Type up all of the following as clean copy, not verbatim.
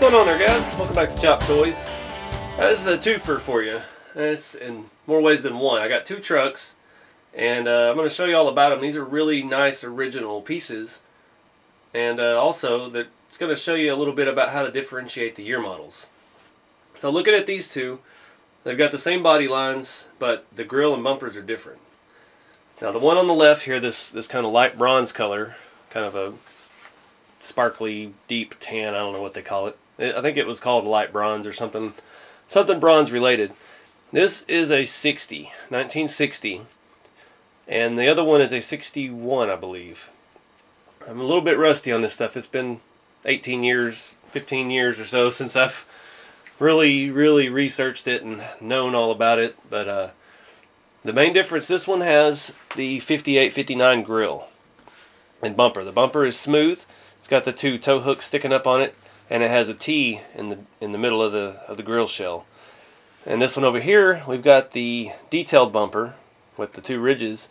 going on there, guys? Welcome back to Chop Toys. This is a twofer for you. It's in more ways than one. I got two trucks, and I'm going to show you all about them. These are really nice original pieces, and also it's going to show you a little bit about how to differentiate the year models. So looking at these two, they've got the same body lines, but the grille and bumpers are different. Now the one on the left here, this kind of light bronze color, kind of a sparkly deep tan, I don't know what they call it. I think it was called light bronze or something bronze related. This is a 1960, and the other one is a 61, I believe. I'm a little bit rusty on this stuff. It's been 18 years, 15 years or so since I've really researched it and known all about it. But the main difference, this one has the 58-59 grill and bumper. The bumper is smooth. It's got the two tow hooks sticking up on it, and it has a T in the middle of the grill shell. And this one over here, we've got the detailed bumper with the two ridges,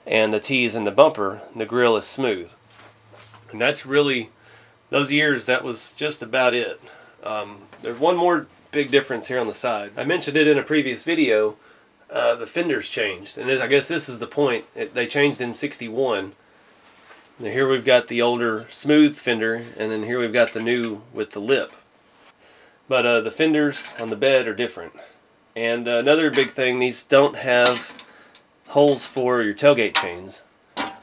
and the T is in the bumper, and the grill is smooth. And that's really, those years, that was just about it. There's one more big difference here on the side. I mentioned it in a previous video. The fenders changed, and I guess this is the point. They changed in 61. Now here we've got the older smooth fender, and then here we've got the new with the lip. But the fenders on the bed are different. And another big thing, these don't have holes for your tailgate chains.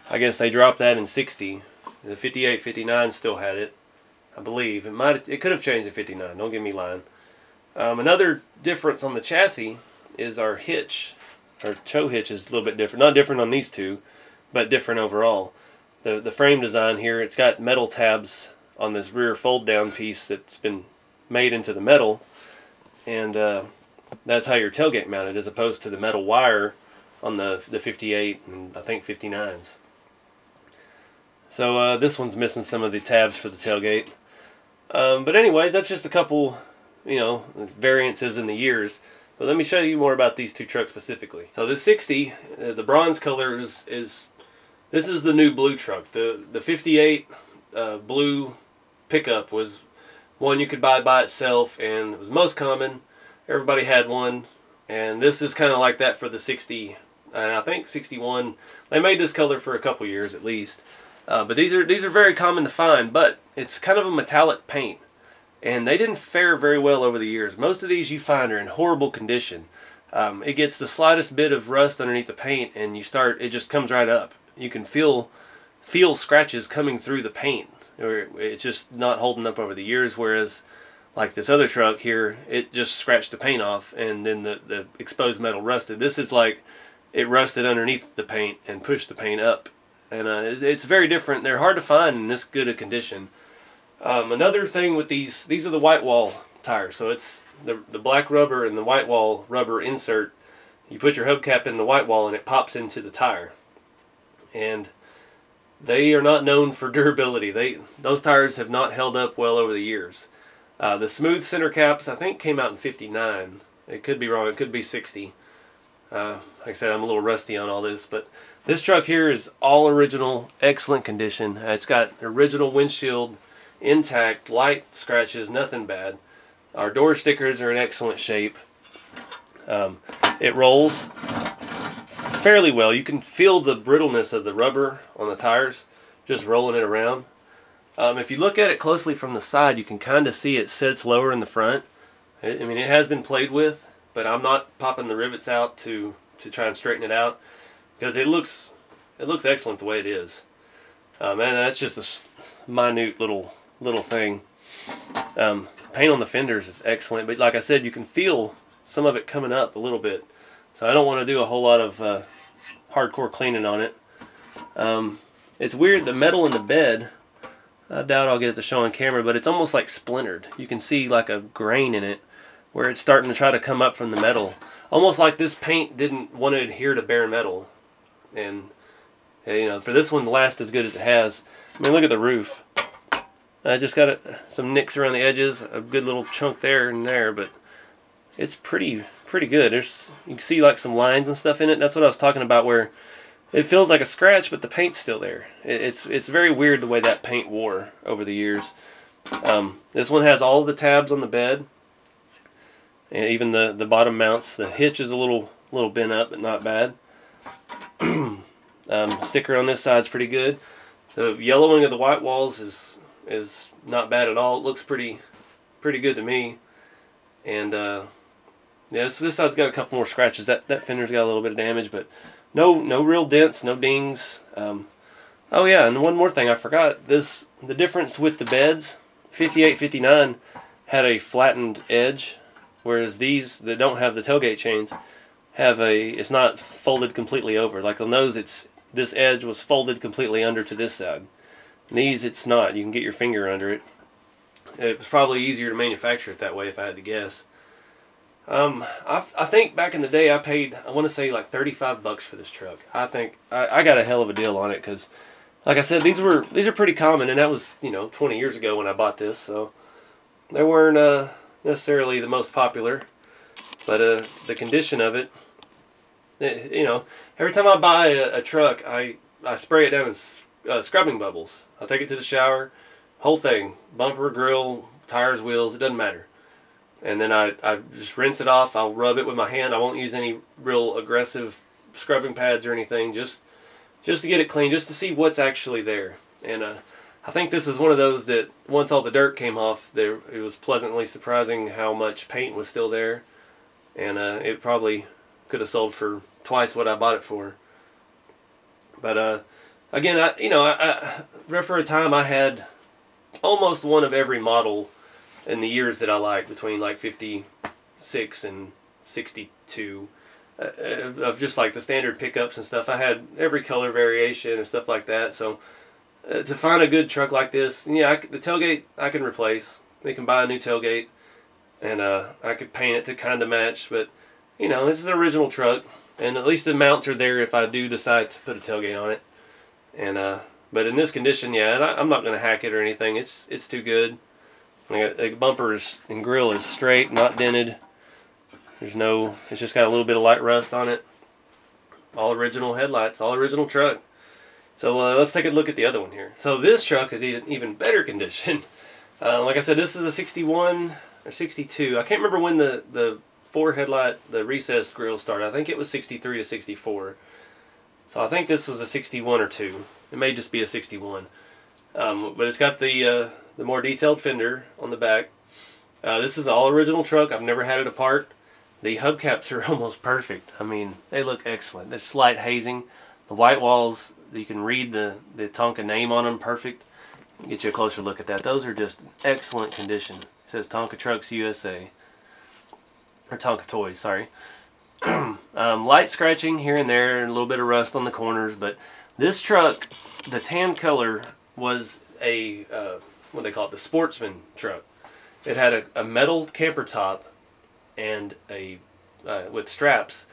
I guess they dropped that in 60. The 58-59 still had it, I believe. It could have changed in 59, don't get me lying. Another difference on the chassis is our hitch. Our tow hitch is a little bit different. Not different on these two, but different overall. The frame design here, it's got metal tabs on this rear fold down piece that's been made into the metal, and that's how your tailgate mounted, as opposed to the metal wire on the 58 and I think 59s. So this one's missing some of the tabs for the tailgate. But anyways, that's just a couple, variances in the years. But let me show you more about these two trucks specifically. So this 60, the bronze color this is the new blue truck. The 58 blue pickup was one you could buy by itself, and it was most common. Everybody had one, and this is kind of like that for the 60. And I think 61. They made this color for a couple years at least. But these are very common to find. But it's kind of a metallic paint, and they didn't fare very well over the years. Most of these you find are in horrible condition. It gets the slightest bit of rust underneath the paint, and it just comes right up. You can feel scratches coming through the paint, or it's just not holding up over the years. Whereas, like this other truck here, it just scratched the paint off, and then the exposed metal rusted. This is like it rusted underneath the paint and pushed the paint up, and it's very different. They're hard to find in this good a condition. Another thing with these are the white wall tires. So it's the black rubber and the white wall rubber insert. You put your hubcap in the white wall, and it pops into the tire. And they are not known for durability. Those tires have not held up well over the years. The smooth center caps, I think, came out in 59. It could be wrong. It could be 60. Like I said, I'm a little rusty on all this, but this truck here is all original, excellent condition. It's got original windshield intact, light scratches, nothing bad. Our door stickers are in excellent shape. It rolls fairly well. You can feel the brittleness of the rubber on the tires just rolling it around. If you look at it closely from the side, you can kind of see it sits lower in the front. I mean, it has been played with, but I'm not popping the rivets out to try and straighten it out, because it looks excellent the way it is. And that's just a minute little thing. Paint on the fenders is excellent, but like I said, you can feel some of it coming up a little bit. So I don't want to do a whole lot of hardcore cleaning on it. It's weird, the metal in the bed, I doubt I'll get it to show on camera, but it's almost like splintered. You can see like a grain in it where it's starting to try to come up from the metal. Almost like this paint didn't want to adhere to bare metal. And for this one to last as good as it has, I mean, look at the roof. I just got some nicks around the edges, a good little chunk there and there, but it's pretty good. You can see like some lines and stuff in it. That's what I was talking about, where it feels like a scratch, but the paint's still there. It's very weird the way that paint wore over the years. This one has all the tabs on the bed, and even the bottom mounts. The hitch is a little bent up, but not bad. Sticker on this side is pretty good. The yellowing of the white walls is not bad at all. It looks pretty good to me. And yeah, so this side's got a couple more scratches. That fender's got a little bit of damage, but no real dents, no dings. Oh yeah, and one more thing I forgot. The difference with the beds, 58, 59 had a flattened edge, whereas these that don't have the tailgate chains have it's not folded completely over. Like on those, this edge was folded completely under to this side. And these, it's not. You can get your finger under it. It was probably easier to manufacture it that way if I had to guess. I think back in the day I paid, I want to say like 35 bucks for this truck. I think I got a hell of a deal on it because, like I said, these are pretty common, and that was 20 years ago when I bought this, so they weren't necessarily the most popular, but the condition of it, every time I buy a truck, I spray it down in scrubbing bubbles. I'll take it to the shower, whole thing, bumper, grill, tires, wheels, it doesn't matter. And then I just rinse it off. I'll rub it with my hand. I won't use any real aggressive scrubbing pads or anything, just to get it clean, just to see what's actually there. And I think this is one of those that once all the dirt came off, it was pleasantly surprising how much paint was still there. And it probably could have sold for twice what I bought it for. But again, I for a time I had almost one of every model in the years that I liked, between like 56 and 62, of just like the standard pickups and stuff. I had every color variation and stuff like that. So to find a good truck like this, yeah, the tailgate I can replace. They can buy a new tailgate, and I could paint it to kind of match. But this is an original truck, and at least the mounts are there if I do decide to put a tailgate on it. And but in this condition, yeah, and I'm not going to hack it or anything. It's too good. The bumper and grill is straight, not dented. It's just got a little bit of light rust on it. All original headlights, all original truck. So let's take a look at the other one here. So this truck is even better condition. Like I said, this is a 61 or 62. I can't remember when the the recessed grill started. I think it was 63 to 64. So I think this was a 61 or 2. It may just be a 61. But it's got the more detailed fender on the back. This is an all original truck. I've never had it apart. The hubcaps are almost perfect. I mean, they look excellent. There's slight hazing. The white walls, you can read the Tonka name on them perfect. Get you a closer look at that. Those are just excellent condition. It says Tonka Trucks USA. Or Tonka Toys, sorry. Light scratching here and there, and a little bit of rust on the corners, but this truck, the tan color, was a what they call it, the sportsman truck. It had a metal camper top and with straps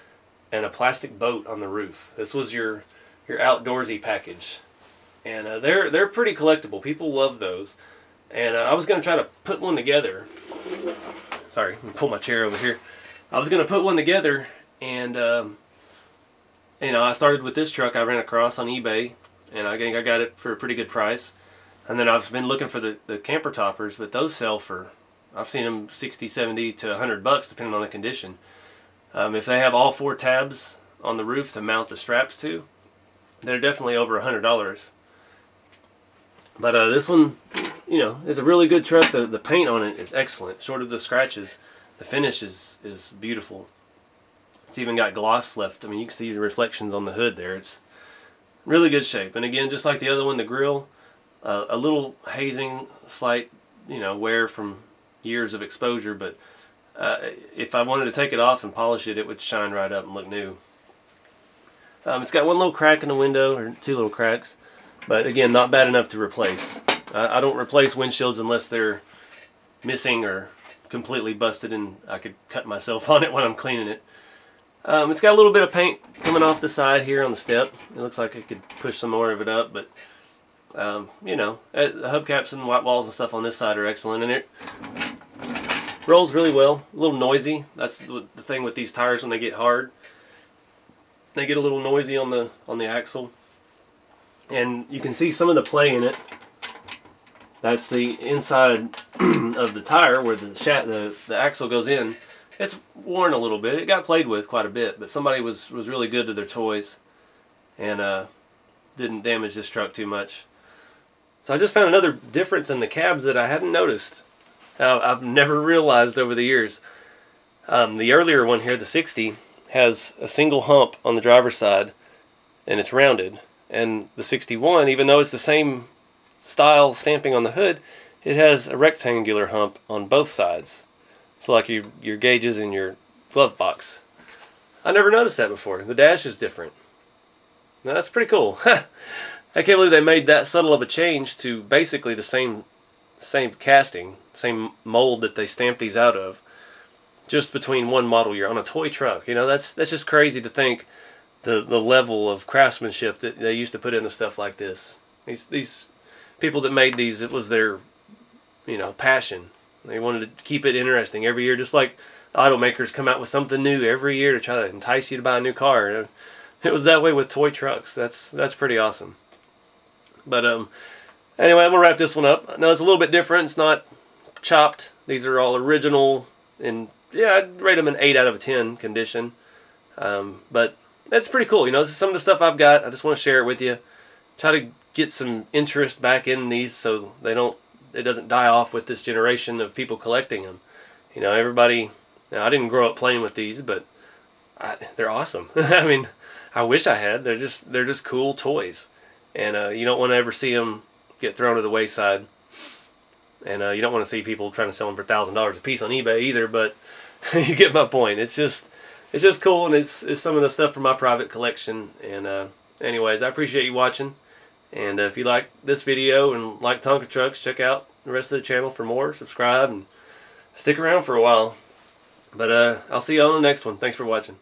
and a plastic boat on the roof. This was your outdoorsy package, and they're pretty collectible. People love those, and I was going to try to put one together. Sorry, let me pull my chair over here. I was going to put one together, and I started with this truck I ran across on eBay, and I think I got it for a pretty good price. And then I've been looking for the camper toppers, but those sell for, I've seen them 60, 70 to 100 bucks depending on the condition. If they have all 4 tabs on the roof to mount the straps to, they're definitely over $100. But this one, is a really good truck. The paint on it is excellent. Short of the scratches, the finish is beautiful. It's even got gloss left. I mean, you can see the reflections on the hood there. It's really good shape. And again, just like the other one, the grill, a little hazing, slight, wear from years of exposure, but if I wanted to take it off and polish it, it would shine right up and look new. It's got one little crack in the window, or 2 little cracks, but again, not bad enough to replace. I don't replace windshields unless they're missing or completely busted and I could cut myself on it when I'm cleaning it. It's got a little bit of paint coming off the side here on the step. It looks like I could push some more of it up, but the hubcaps and white walls and stuff on this side are excellent, and it rolls really well. A little noisy. That's the thing with these tires when they get hard. They get a little noisy on the axle, and you can see some of the play in it. That's the inside of the tire where the axle goes in. It's worn a little bit. It got played with quite a bit, but somebody was really good to their toys and didn't damage this truck too much. So I just found another difference in the cabs that I hadn't noticed. I've never realized over the years. The earlier one here, the 60, has a single hump on the driver's side, and it's rounded. And the 61, even though it's the same style stamping on the hood, it has a rectangular hump on both sides. So like your gauges in your glove box. I never noticed that before. The dash is different. Now that's pretty cool. I can't believe they made that subtle of a change to basically the same casting, same mold that they stamped these out of, just between one model year on a toy truck. You know, that's just crazy to think the level of craftsmanship that they used to put into stuff like this. These people that made these, it was their, you know, passion. They wanted to keep it interesting every year, just like automakers come out with something new every year to try to entice you to buy a new car. It was that way with toy trucks. That's pretty awesome. But anyway, I'm gonna wrap this one up. Now it's a little bit different. It's not chopped. These are all original, and yeah, I'd rate them an 8 out of 10 condition. But that's pretty cool. You know, this is some of the stuff I've got. I just want to share it with you. Try to get some interest back in these so it doesn't die off with this generation of people collecting them. You know, everybody. Now, I didn't grow up playing with these, but they're awesome. I mean, I wish I had. They're just cool toys, and you don't want to ever see them get thrown to the wayside. And you don't want to see people trying to sell them for $1,000 a piece on eBay either. But you get my point. It's just cool, and it's some of the stuff from my private collection. And anyways, I appreciate you watching. And if you like this video and like Tonka Trucks, check out the rest of the channel for more. Subscribe and stick around for a while. But I'll see you on the next one. Thanks for watching.